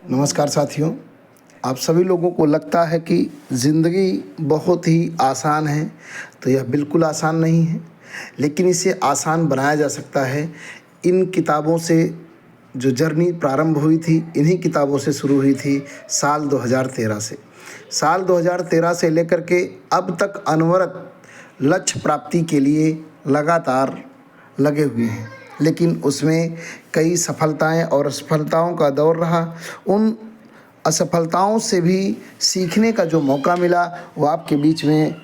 नमस्कार साथियों। आप सभी लोगों को लगता है कि ज़िंदगी बहुत ही आसान है, तो यह बिल्कुल आसान नहीं है, लेकिन इसे आसान बनाया जा सकता है। इन किताबों से जो जर्नी प्रारंभ हुई थी, इन्हीं किताबों से शुरू हुई थी साल 2013 से। साल 2013 से लेकर के अब तक अनवरत लक्ष्य प्राप्ति के लिए लगातार लगे हुए हैं, लेकिन उसमें कई सफलताएं और असफलताओं का दौर रहा। उन असफलताओं से भी सीखने का जो मौका मिला वो आपके बीच में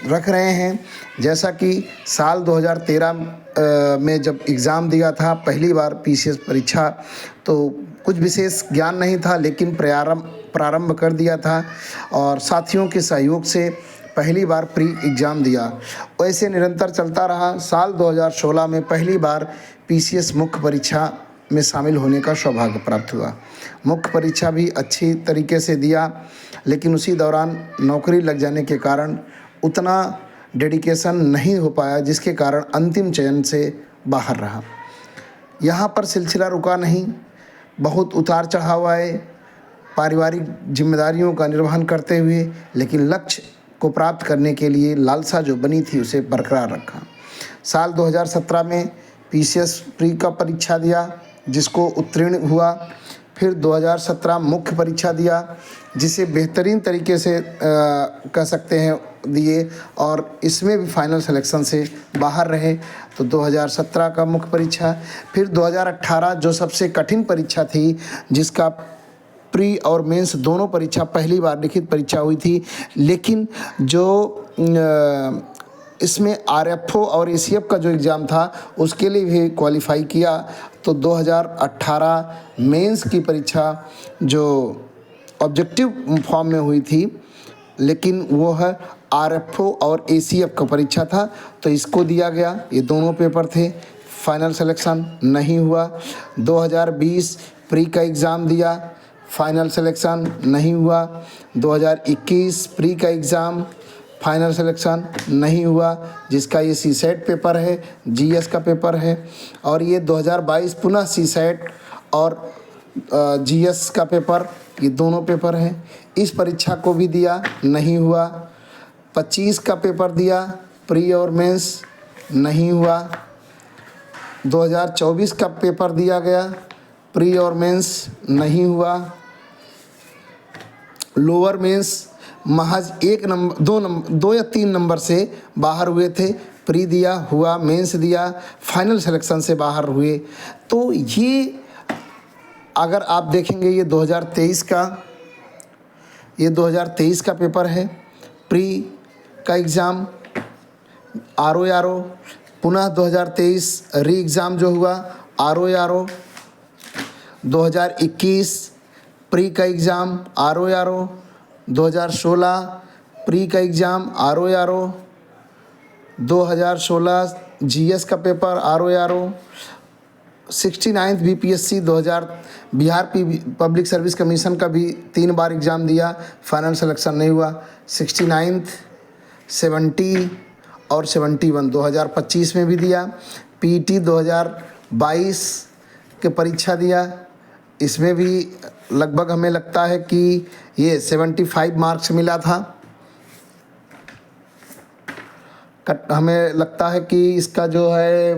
रख रहे हैं। जैसा कि साल 2013 में जब एग्ज़ाम दिया था पहली बार पीसीएस परीक्षा, तो कुछ विशेष ज्ञान नहीं था, लेकिन प्रारंभ कर दिया था और साथियों के सहयोग से पहली बार प्री एग्ज़ाम दिया। वैसे निरंतर चलता रहा। साल 2016 में पहली बार पीसीएस मुख्य परीक्षा में शामिल होने का सौभाग्य प्राप्त हुआ। मुख्य परीक्षा भी अच्छी तरीके से दिया, लेकिन उसी दौरान नौकरी लग जाने के कारण उतना डेडिकेशन नहीं हो पाया, जिसके कारण अंतिम चयन से बाहर रहा। यहाँ पर सिलसिला रुका नहीं, बहुत उतार चढ़ाव आए पारिवारिक जिम्मेदारियों का निर्वहन करते हुए, लेकिन लक्ष्य को प्राप्त करने के लिए लालसा जो बनी थी उसे बरकरार रखा। साल 2017 में पीसीएस प्री का परीक्षा दिया, जिसको उत्तीर्ण हुआ। फिर 2017 मुख्य परीक्षा दिया, जिसे बेहतरीन तरीके से कह सकते हैं दिए, और इसमें भी फाइनल सिलेक्शन से बाहर रहे। तो 2017 का मुख्य परीक्षा, फिर 2018 जो सबसे कठिन परीक्षा थी, जिसका प्री और मेंस दोनों परीक्षा पहली बार लिखित परीक्षा हुई थी, लेकिन जो इसमें आरएफओ और एसीएफ का जो एग्ज़ाम था उसके लिए भी क्वालिफाई किया। तो 2018 मेंस की परीक्षा जो ऑब्जेक्टिव फॉर्म में हुई थी, लेकिन वो है आरएफओ और एसीएफ का परीक्षा था, तो इसको दिया गया। ये दोनों पेपर थे, फाइनल सिलेक्शन नहीं हुआ। 2020 प्री का एग्ज़ाम दिया, फाइनल सिलेक्शन नहीं हुआ। 2021 प्री का एग्ज़ाम, फाइनल सिलेक्शन नहीं हुआ, जिसका ये सीसेट पेपर है, जीएस का पेपर है। और ये 2022 पुनः सीसेट और जीएस का पेपर, ये दोनों पेपर हैं। इस परीक्षा को भी दिया, नहीं हुआ। 25 का पेपर दिया, प्री और मेंस, नहीं हुआ। 2024 का पेपर दिया गया, प्री और मेंस, नहीं हुआ। लोअर मेंस महज 2 या 3 नंबर से बाहर हुए थे। प्री दिया, हुआ, मेंस दिया, फाइनल सिलेक्शन से बाहर हुए। तो ये अगर आप देखेंगे, ये 2023 का पेपर है, प्री का एग्ज़ाम, आरओ, पुनः 2023 री एग्ज़ाम जो हुआ आरओ, 2021 प्री का एग्ज़ाम आरओ, 2016 प्री का एग्ज़ाम आरओ, 2016 जीएस का paper RO, 69th BPSC 2000 Bihar public service commission का भी 3 बार एग्ज़ाम दिया, फाइनल सिलेक्शन नहीं हुआ। 69th, 70 और 71 2025 में भी दिया। पीटी 2022 के परीक्षा दिया, इसमें भी लगभग हमें लगता है कि ये 75 मार्क्स मिला था। हमें लगता है कि इसका जो है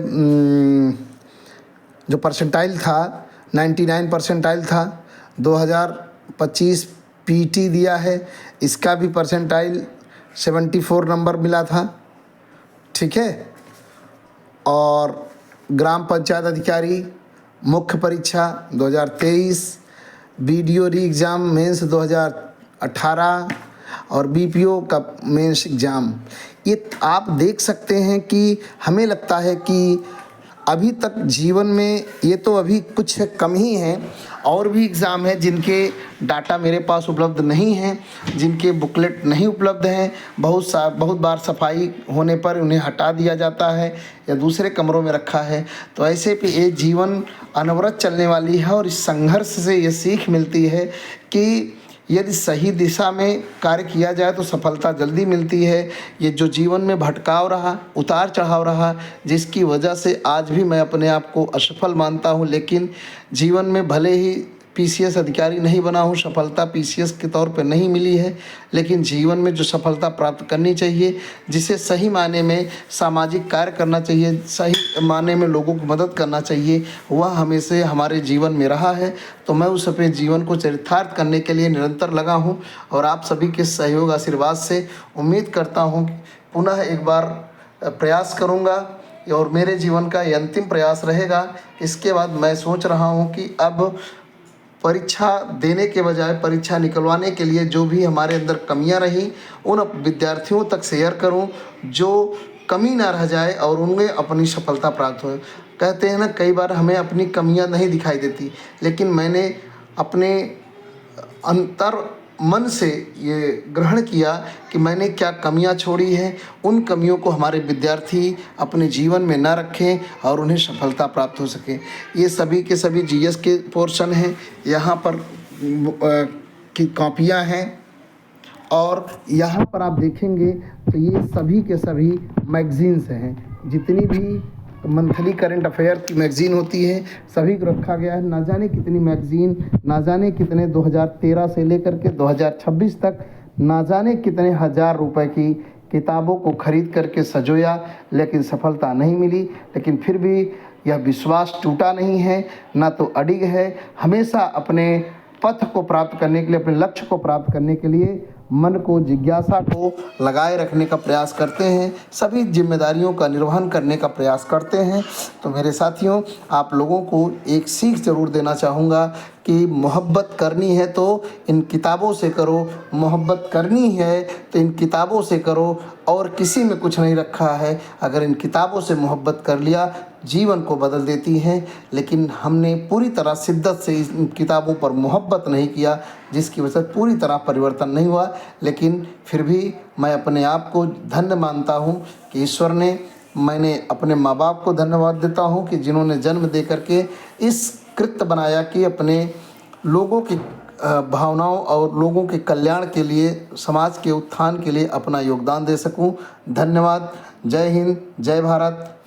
जो परसेंटाइल था 99 परसेंटाइल था। 2025 पीटी दिया है, इसका भी परसेंटाइल 74 नंबर मिला था, ठीक है। और ग्राम पंचायत अधिकारी मुख्य परीक्षा 2023, बीडीओ री एग्ज़ाम मेंस 2018 और बीपीओ का मेंस एग्ज़ाम। ये आप देख सकते हैं कि हमें लगता है कि अभी तक जीवन में ये तो अभी कुछ कम ही हैं, और भी एग्ज़ाम हैं जिनके डाटा मेरे पास उपलब्ध नहीं हैं, जिनके बुकलेट नहीं उपलब्ध हैं। बहुत बार सफाई होने पर उन्हें हटा दिया जाता है या दूसरे कमरों में रखा है। तो ऐसे पे ये जीवन अनवरत चलने वाली है, और इस संघर्ष से ये सीख मिलती है कि यदि सही दिशा में कार्य किया जाए तो सफलता जल्दी मिलती है। ये जो जीवन में भटकाव रहा, उतार चढ़ाव रहा, जिसकी वजह से आज भी मैं अपने आप को असफल मानता हूँ, लेकिन जीवन में भले ही पीसीएस अधिकारी नहीं बना हूँ, सफलता पीसीएस के तौर पे नहीं मिली है, लेकिन जीवन में जो सफलता प्राप्त करनी चाहिए, जिसे सही मायने में सामाजिक कार्य करना चाहिए, सही मायने में लोगों की मदद करना चाहिए, वह हमेशा हमारे जीवन में रहा है। तो मैं उस अपने जीवन को चरितार्थ करने के लिए निरंतर लगा हूँ और आप सभी के सहयोग आशीर्वाद से उम्मीद करता हूँ कि पुनः एक बार प्रयास करूँगा और मेरे जीवन का ये अंतिम प्रयास रहेगा। इसके बाद मैं सोच रहा हूँ कि अब परीक्षा देने के बजाय परीक्षा निकलवाने के लिए जो भी हमारे अंदर कमियां रही उन विद्यार्थियों तक शेयर करूं, जो कमी ना रह जाए और उनमें अपनी सफलता प्राप्त हो। कहते हैं ना, कई बार हमें अपनी कमियां नहीं दिखाई देती, लेकिन मैंने अपने अंतर मन से ये ग्रहण किया कि मैंने क्या कमियां छोड़ी हैं, उन कमियों को हमारे विद्यार्थी अपने जीवन में ना रखें और उन्हें सफलता प्राप्त हो सके। ये सभी के सभी जीएस के पोर्शन हैं, यहाँ पर की कॉपियाँ हैं और यहाँ पर आप देखेंगे तो ये सभी के सभी मैगज़ीन्स हैं। जितनी भी मंथली करंट अफेयर की मैगज़ीन होती है सभी को रखा गया है। ना जाने कितनी मैगज़ीन, ना जाने कितने 2013 से लेकर के 2026 तक ना जाने कितने हज़ार रुपए की किताबों को खरीद करके सजोया, लेकिन सफलता नहीं मिली। लेकिन फिर भी यह विश्वास टूटा नहीं है, ना तो अडिग है। हमेशा अपने पथ को प्राप्त करने के लिए, अपने लक्ष्य को प्राप्त करने के लिए मन को, जिज्ञासा को लगाए रखने का प्रयास करते हैं, सभी जिम्मेदारियों का निर्वहन करने का प्रयास करते हैं। तो मेरे साथियों, आप लोगों को एक सीख ज़रूर देना चाहूँगा कि मोहब्बत करनी है तो इन किताबों से करो, मोहब्बत करनी है तो इन किताबों से करो, और किसी में कुछ नहीं रखा है। अगर इन किताबों से मोहब्बत कर लिया, जीवन को बदल देती हैं। लेकिन हमने पूरी तरह शिद्दत से इन किताबों पर मोहब्बत नहीं किया, जिसकी वजह से पूरी तरह परिवर्तन नहीं हुआ। लेकिन फिर भी मैं अपने आप को धन्य मानता हूँ कि ईश्वर ने, मैंने अपने माँ बाप को धन्यवाद देता हूँ कि जिन्होंने जन्म दे करके इस कृत्य बनाया कि अपने लोगों की भावनाओं और लोगों के कल्याण के लिए, समाज के उत्थान के लिए अपना योगदान दे सकूं। धन्यवाद। जय हिंद, जय भारत।